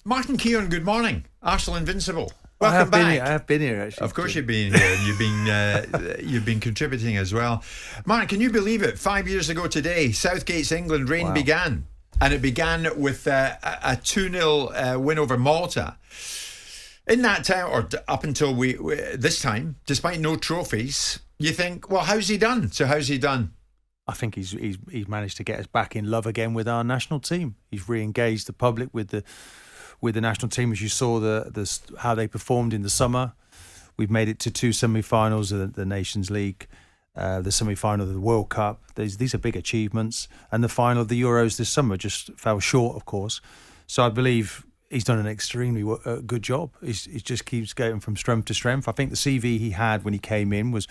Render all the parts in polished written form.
Martin Keown, good morning. Arsenal Invincible. Welcome back. I have been here, actually. Of course you've been here, and you've been contributing as well. Martin, can you believe it? 5 years ago today, Southgate's England reign began. And it began with a 2-0 win over Malta. In that time, or up until this time, despite no trophies, you think, well, how's he done? So how's he done? I think he's managed to get us back in love again with our national team. He's re-engaged the public with the national team, as you saw how they performed in the summer. We've made it to 2 semi-finals of the Nations League, the semi-final of the World Cup. These are big achievements, and the final of the Euros this summer just fell short, of course. So I believe he's done an extremely good job. He just keeps going from strength to strength. I think the CV he had when he came in was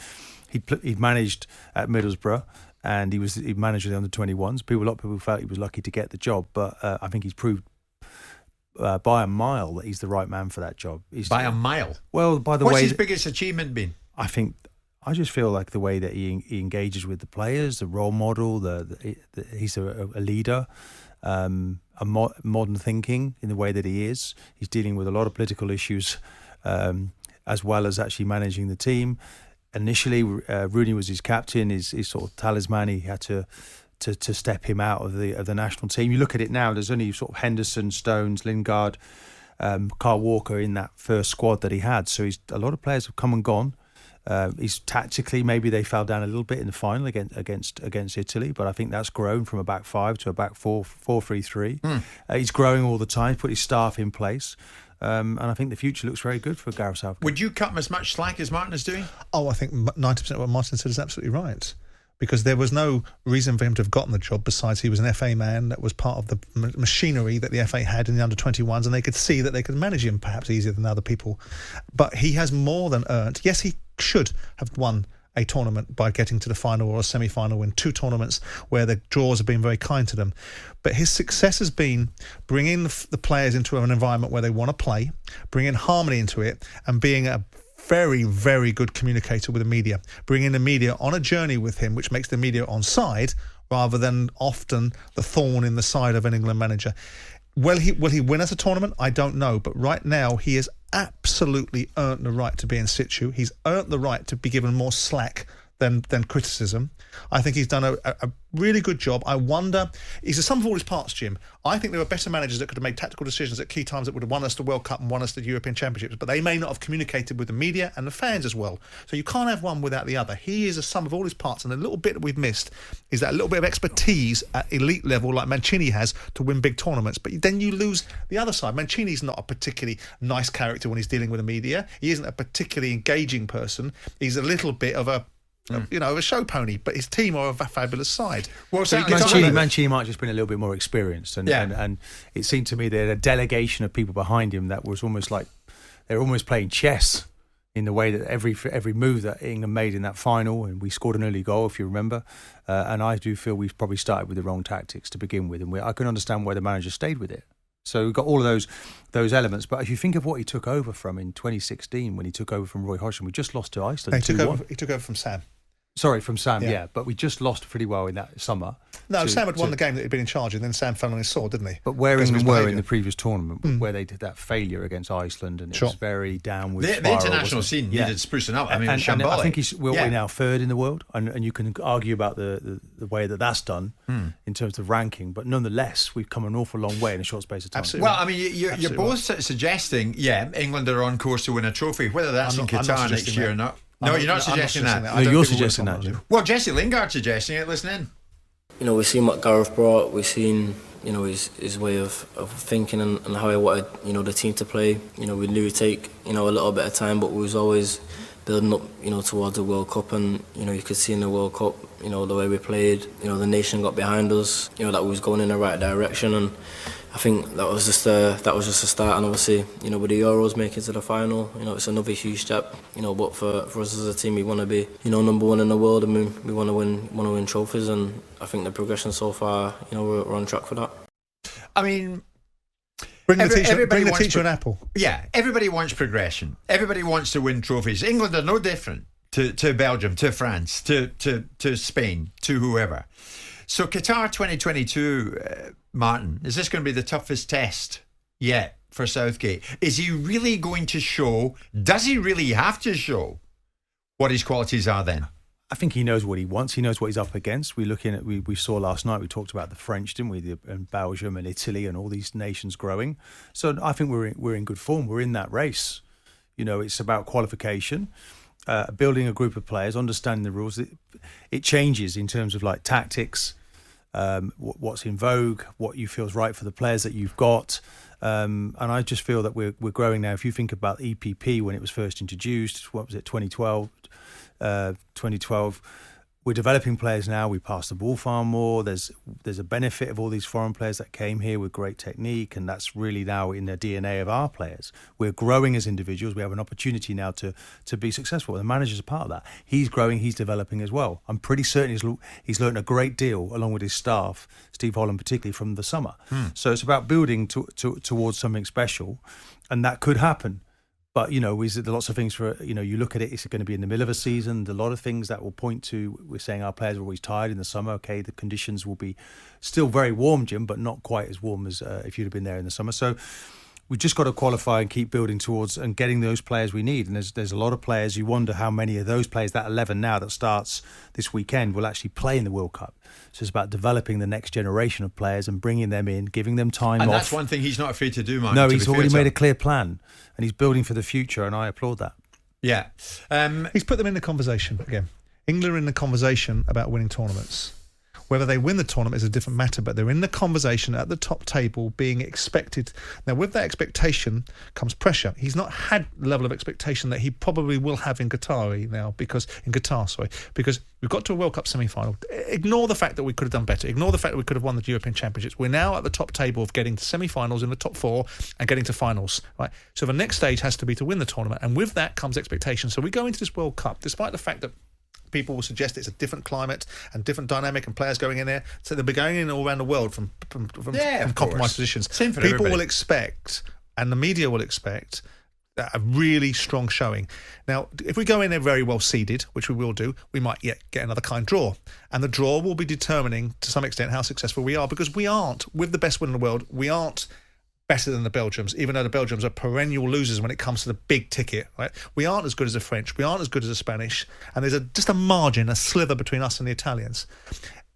he'd managed at Middlesbrough. And he managed the under-21s. A lot of people felt he was lucky to get the job, but I think he's proved by a mile that he's the right man for that job. By a mile? Well, by the way... What's his biggest achievement been? I just feel like the way that he engages with the players, the role model, he's a leader, modern thinking in the way that he is. He's dealing with a lot of political issues as well as actually managing the team. Initially, Rooney was his captain, his sort of talisman. He had to step him out of the national team. You look at it now, there's only sort of Henderson, Stones, Lingard, Kyle Walker in that first squad that he had. So a lot of players have come and gone. He's tactically, maybe they fell down a little bit in the final against Italy, but I think that's grown from a back five to a back 4-3-3. He's growing all the time. He's put his staff in place. And I think the future looks very good for Gareth Southgate. Would you cut him as much slack as Martin is doing? Oh, I think 90% of what Martin said is absolutely right. Because there was no reason for him to have gotten the job besides he was an FA man that was part of the machinery that the FA had in the under-21s, and they could see that they could manage him perhaps easier than other people. But he has more than earned. Yes, he should have won a tournament by getting to the final or a semi-final in 2 tournaments where the draws have been very kind to them. But his success has been bringing the players into an environment where they want to play, bringing harmony into it, and being a very, very good communicator with the media, bringing the media on a journey with him, which makes the media on side rather than often the thorn in the side of an England manager. Will he win us a tournament? I don't know. But right now, he has absolutely earned the right to be in situ. He's earned the right to be given more slack than criticism. I think he's done a really good job. I wonder, he's a sum of all his parts, Jim. I think there were better managers that could have made tactical decisions at key times that would have won us the World Cup and won us the European Championships, but they may not have communicated with the media and the fans as well. So you can't have one without the other. He is a sum of all his parts, and the little bit that we've missed is that little bit of expertise at elite level like Mancini has to win big tournaments. But then you lose the other side. Mancini's not a particularly nice character when he's dealing with the media. He isn't a particularly engaging person. He's a little bit of a a show pony, but his team are of a fabulous side. Well, so Mancini might just been a little bit more experienced, and it seemed to me that a delegation of people behind him that was almost like they were almost playing chess in the way that every move that England made in that final, and we scored an early goal, if you remember. And I do feel we've probably started with the wrong tactics to begin with, and I can understand why the manager stayed with it. So we've got all of those elements. But if you think of what he took over from in 2016, when he took over from Roy Hodgson, we just lost to Iceland. He took over from Sam. Sorry, from Sam, yeah. But we just lost pretty well in that summer. No, Sam had won the game that he'd been in charge, and then Sam fell on his sword, didn't he? But where England were in the previous tournament, where they did that failure against Iceland, and it was very downward spiral. The international scene needed sprucing up. I mean, and I think we're now third in the world, and you can argue about the way that's done in terms of ranking, but nonetheless, we've come an awful long way in a short space of time. Absolutely. Well, I mean, you're both suggesting, England are on course to win a trophy, whether that's in Qatar next year or not. No, you're not suggesting that. No, you're suggesting that, Jim. Well, Jesse Lingard's suggesting it. Listen in. We've seen what Gareth brought. We've seen, his way of thinking and how he wanted, the team to play. We knew it'd take, a little bit of time, but we was always building up, towards the World Cup. And, you could see in the World Cup, the way we played, the nation got behind us, that we was going in the right direction. And I think that was just a start, and obviously, with the Euros making to the final, it's another huge step. But for us as a team, we want to be, number one in the world, and we want to win trophies, and I think the progression so far, we're on track for that. I mean, bring the teacher an apple. Yeah, everybody wants progression. Everybody wants to win trophies. England are no different to Belgium, to France, to Spain, to whoever. So Qatar 2022, Martin, is this going to be the toughest test yet for Southgate. Is he really going to show, does he really have to show what his qualities are then? I think he knows what he wants. He knows what he's up against. We saw last night, we talked about the French, didn't we? And Belgium and Italy and all these nations growing. So I think we're in good form. We're in that race. It's about qualification, building a group of players, understanding the rules. It changes in terms of like tactics, what's in vogue, what you feel is right for the players that you've got. And I just feel that we're growing now. If you think about EPP when it was first introduced, what was it, 2012, we're developing players now. We pass the ball far more. There's a benefit of all these foreign players that came here with great technique, and that's really now in the DNA of our players. We're growing as individuals. We have an opportunity now to be successful. The manager's a part of that. He's growing. He's developing as well. I'm pretty certain he's learned a great deal along with his staff, Steve Holland particularly, from the summer. So it's about building towards something special, and that could happen. But, there's lots of things you look at it, it's going to be in the middle of a season. A lot of things that will point to, we're saying our players are always tired in the summer. Okay, the conditions will be still very warm, Jim, but not quite as warm as if you'd have been there in the summer. So we've just got to qualify and keep building towards and getting those players we need. And there's a lot of players. You wonder how many of those players, that 11 now that starts this weekend, will actually play in the World Cup. So it's about developing the next generation of players and bringing them in, giving them time off. And that's one thing he's not afraid to do, Mark. No, he's already made a clear plan and he's building for the future, and I applaud that. Yeah. He's put them in the conversation again. England are in the conversation about winning tournaments. Whether they win the tournament is a different matter, but they're in the conversation at the top table being expected. Now, with that expectation comes pressure. He's not had the level of expectation that he probably will have in Qatar now, because we've got to a World Cup semi-final. Ignore the fact that we could have done better. Ignore the fact that we could have won the European Championships. We're now at the top table of getting to semi-finals in the top 4 and getting to finals, right? So the next stage has to be to win the tournament, and with that comes expectation. So we go into this World Cup, despite the fact that people will suggest it's a different climate and different dynamic and players going in there. So they'll be going in all around the world from compromised positions. Same for people everybody. will expect, and the media will expect, a really strong showing. Now, if we go in there very well seeded, which we will do, we might yet get another kind draw. And the draw will be determining, to some extent, how successful we are, because we aren't, with the best win in the world, we aren't better than the Belgians, even though the Belgians are perennial losers when it comes to the big ticket, right? We aren't as good as the French, we aren't as good as the Spanish, and there's just a margin, a slither between us and the Italians.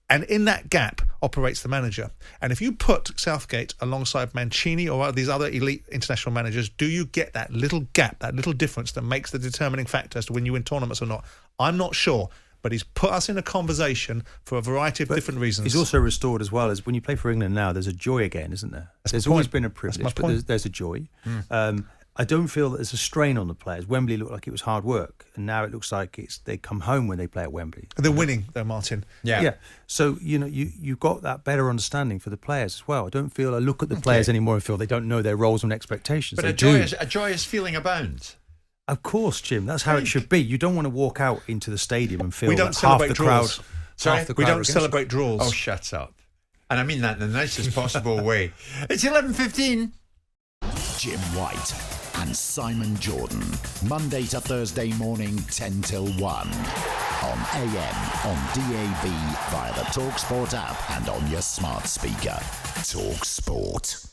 And in that gap operates the manager. And if you put Southgate alongside Mancini or these other elite international managers, do you get that little gap, that little difference that makes the determining factor as to when you win tournaments or not? I'm not sure. But he's put us in a conversation for a variety of different reasons. He's also restored as well, as when you play for England now, there's a joy again, isn't there? There's always been a privilege, but there's a joy. I don't feel that there's a strain on the players. Wembley looked like it was hard work, and now it looks like they come home when they play at Wembley. They're winning, though, Martin. Yeah. So, you've got that better understanding for the players as well. I look at the players anymore and feel they don't know their roles and expectations. But a joyous feeling abounds. Of course, Jim. That's how it should be. You don't want to walk out into the stadium and feel that half the draws. Crowd. We don't celebrate draws. Oh, shut up. And I mean that in the nicest possible way. It's 11:15. Jim White and Simon Jordan. Monday to Thursday morning, 10 till 1. On AM, on DAB, via the talkSPORT app and on your smart speaker. talkSPORT.